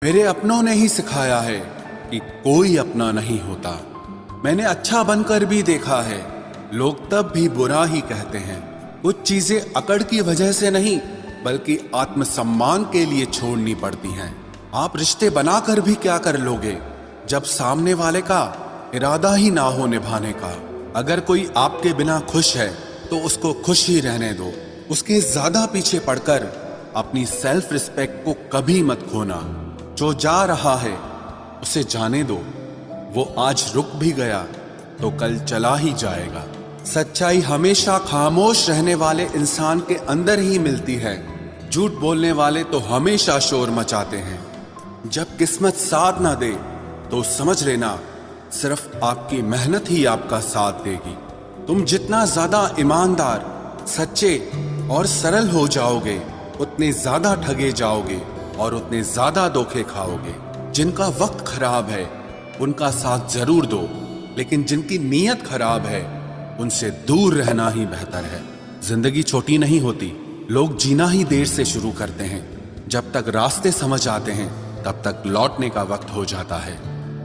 मेरे अपनों ने ही सिखाया है कि कोई अपना नहीं होता। मैंने अच्छा बनकर भी देखा है, लोग तब भी बुरा ही कहते हैं। कुछ चीजें अकड़ की वजह से नहीं बल्कि आत्मसम्मान के लिए छोड़नी पड़ती हैं। आप रिश्ते बनाकर भी क्या कर लोगे जब सामने वाले का इरादा ही ना हो निभाने का। अगर कोई आपके बिना खुश है तो उसको खुश ही रहने दो। उसके ज्यादा पीछे पड़कर अपनी सेल्फ रिस्पेक्ट को कभी मत खोना। जो जा रहा है उसे जाने दो, वो आज रुक भी गया तो कल चला ही जाएगा। सच्चाई हमेशा खामोश रहने वाले इंसान के अंदर ही मिलती है। झूठ बोलने वाले तो हमेशा शोर मचाते हैं। जब किस्मत साथ ना दे तो समझ लेना सिर्फ आपकी मेहनत ही आपका साथ देगी। तुम जितना ज्यादा ईमानदार, सच्चे और सरल हो जाओगे उतने ज्यादा ठगे जाओगे और उतने ज्यादा धोखे खाओगे। जिनका वक्त खराब है उनका साथ जरूर दो, लेकिन जिनकी नीयत खराब है उनसे दूर रहना ही बेहतर है। जिंदगी छोटी नहीं होती, लोग जीना ही देर से शुरू करते हैं। जब तक रास्ते समझ आते हैं तब तक लौटने का वक्त हो जाता है।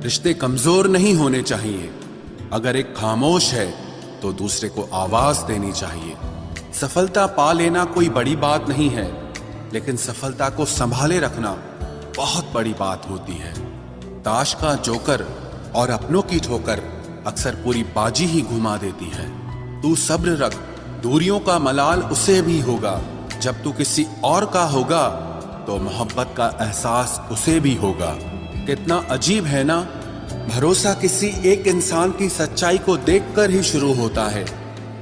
रिश्ते कमजोर नहीं होने चाहिए। अगर एक खामोश है तो दूसरे को आवाज देनी चाहिए। सफलता पा लेना कोई बड़ी बात नहीं है, लेकिन सफलता को संभाले रखना बहुत बड़ी बात होती है। ताश का जोकर और अपनों की ठोकर अक्सर पूरी बाजी ही घुमा देती है। तू सब्र रख, दूरियों का मलाल उसे भी होगा। जब तू किसी और का होगा तो मोहब्बत का एहसास उसे भी होगा। कितना अजीब है ना, भरोसा किसी एक इंसान की सच्चाई को देखकर ही शुरू होता है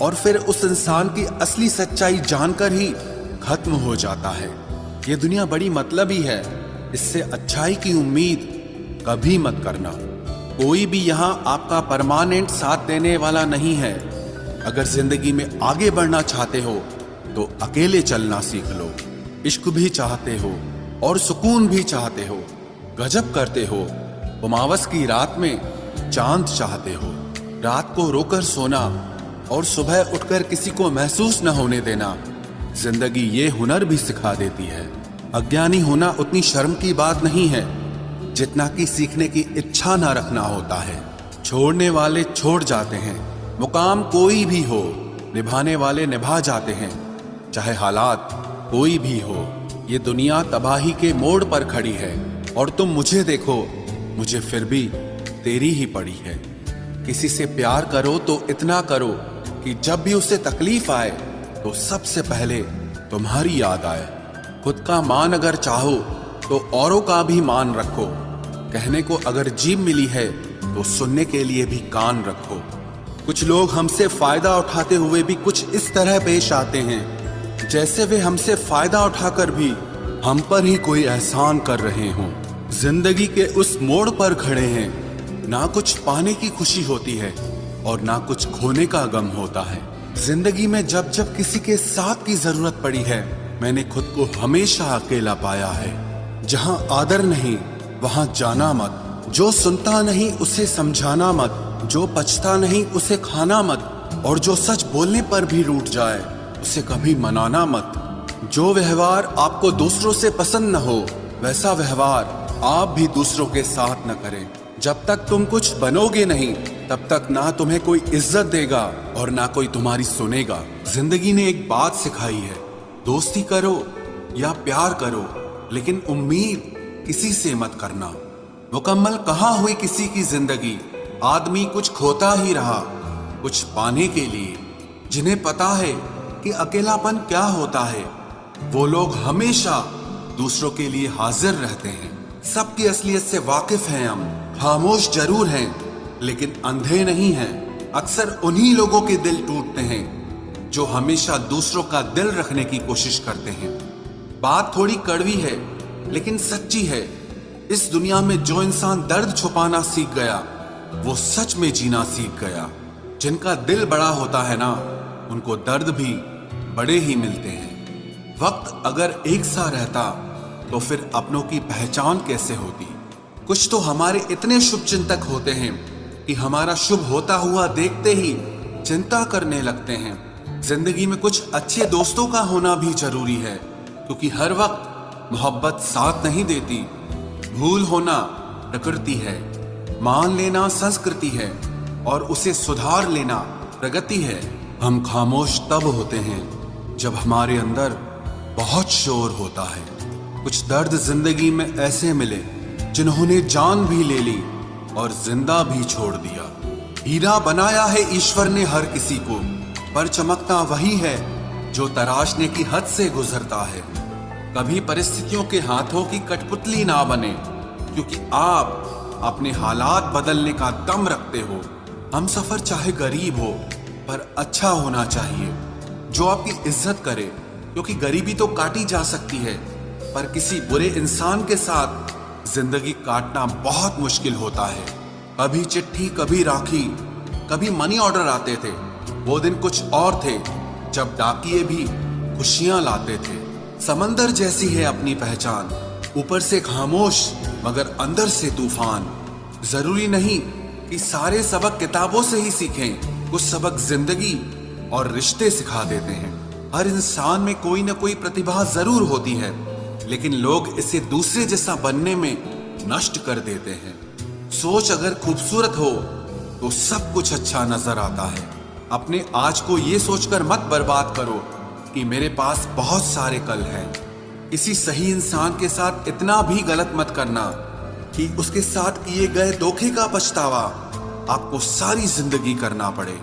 और फिर उस इंसान की असली सच्चाई जानकर ही खत्म हो जाता है। ये दुनिया बड़ी मतलबी है, इससे अच्छाई की उम्मीद कभी मत करना। कोई भी यहाँ आपका परमानेंट साथ देने वाला नहीं है। अगर जिंदगी में आगे बढ़ना चाहते हो तो अकेले चलना सीख लो। इश्क भी चाहते हो और सुकून भी चाहते हो, गजब करते हो। उमावस की रात में चांद चाहते हो। रात को रोकर सोना और सुबह उठकर किसी को महसूस न होने देना जिंदगी ये हुनर भी सिखा देती है। अज्ञानी होना उतनी शर्म की बात नहीं है जितना कि सीखने की इच्छा ना रखना होता है। छोड़ने वाले छोड़ जाते हैं, मुकाम कोई भी हो, निभाने वाले निभा जाते हैं, चाहे हालात कोई भी हो। ये दुनिया तबाही के मोड़ पर खड़ी है और तुम मुझे देखो, मुझे फिर भी तेरी ही पड़ी है। किसी से प्यार करो तो इतना करो कि जब भी उसे तकलीफ आए तो सबसे पहले तुम्हारी याद आए। खुद का मान अगर चाहो तो औरों का भी मान रखो। कहने को अगर जीभ मिली है तो सुनने के लिए भी कान रखो। कुछ लोग हमसे फायदा उठाते हुए भी कुछ इस तरह पेश आते हैं जैसे वे हमसे फायदा उठाकर भी हम पर ही कोई एहसान कर रहे हों। जिंदगी के उस मोड़ पर खड़े हैं, ना कुछ पाने की खुशी होती है और ना कुछ खोने का गम होता है। जिंदगी में जब जब किसी के साथ की जरूरत पड़ी है मैंने खुद को हमेशा अकेला पाया है। जहां आदर नहीं वहां जाना मत। जो सुनता नहीं उसे समझाना मत। जो पछता नहीं उसे खाना मत। और जो सच बोलने पर भी रूठ जाए उसे कभी मनाना मत। जो व्यवहार आपको दूसरों से पसंद न हो वैसा व्यवहार आप भी दूसरों के साथ न करें। जब तक तुम कुछ बनोगे नहीं तब तक ना तुम्हें कोई इज्जत देगा और ना कोई तुम्हारी सुनेगा। जिंदगी ने एक बात सिखाई है, दोस्ती करो या प्यार करो लेकिन उम्मीद किसी से मत करना। मुकम्मल कहाँ हुई किसी की जिंदगी, आदमी कुछ खोता ही रहा कुछ पाने के लिए। जिन्हें पता है कि अकेलापन क्या होता है वो लोग हमेशा दूसरों के लिए हाजिर रहते हैं। सबकी असलियत से वाकिफ हैं हम, खामोश जरूर हैं लेकिन अंधे नहीं हैं। अक्सर उन्हीं लोगों के दिल टूटते हैं जो हमेशा दूसरों का दिल रखने की कोशिश करते हैं। बात थोड़ी कड़वी है लेकिन सच्ची है। इस दुनिया में जो इंसान दर्द छुपाना सीख गया वो सच में जीना सीख गया। जिनका दिल बड़ा होता है ना उनको दर्द भी बड़े ही मिलते हैं। वक्त अगर एक सा रहता तो फिर अपनों की पहचान कैसे होती। कुछ तो हमारे इतने शुभ चिंतक होते हैं कि हमारा शुभ होता हुआ देखते ही चिंता करने लगते हैं। जिंदगी में कुछ अच्छे दोस्तों का होना भी जरूरी है, क्योंकि हर वक्त मोहब्बत साथ नहीं देती, भूल होना प्रकृति है, मान लेना संस्कृति है और उसे सुधार लेना प्रगति है। हम खामोश तब होते हैं जब हमारे अंदर बहुत शोर होता है। कुछ दर्द जिंदगी में ऐसे मिले जिन्होंने जान भी ले ली और जिंदा भी छोड़ दिया। हीरा बनाया है ईश्वर ने हर किसी को, पर चमकता वही है जो तराशने की हद से गुजरता है। कभी परिस्थितियों के हाथों की कठपुतली ना बने, क्योंकि आप अपने हालात बदलने का दम रखते हो। हम सफर चाहे गरीब हो पर अच्छा होना चाहिए, जो आपकी इज्जत करे, क्योंकि गरीबी तो काटी जा सकती है पर किसी बुरे इंसान के साथ जिंदगी काटना बहुत मुश्किल होता है। कभी चिट्ठी, कभी राखी, कभी मनी ऑर्डर आते थे। वो दिन कुछ और थे जब डाकिये भी खुशियां लाते थे। समंदर जैसी है अपनी पहचान, ऊपर से खामोश मगर अंदर से तूफान। जरूरी नहीं कि सारे सबक किताबों से ही सीखें, कुछ सबक जिंदगी और रिश्ते सिखा देते हैं। हर इंसान में कोई ना कोई प्रतिभा जरूर होती है, लेकिन लोग इसे दूसरे जैसा बनने में नष्ट कर देते हैं। सोच अगर खूबसूरत हो तो सब कुछ अच्छा नजर आता है। अपने आज को ये सोचकर मत बर्बाद करो कि मेरे पास बहुत सारे कल हैं। किसी सही इंसान के साथ इतना भी गलत मत करना कि उसके साथ किए गए धोखे का पछतावा आपको सारी जिंदगी करना पड़े।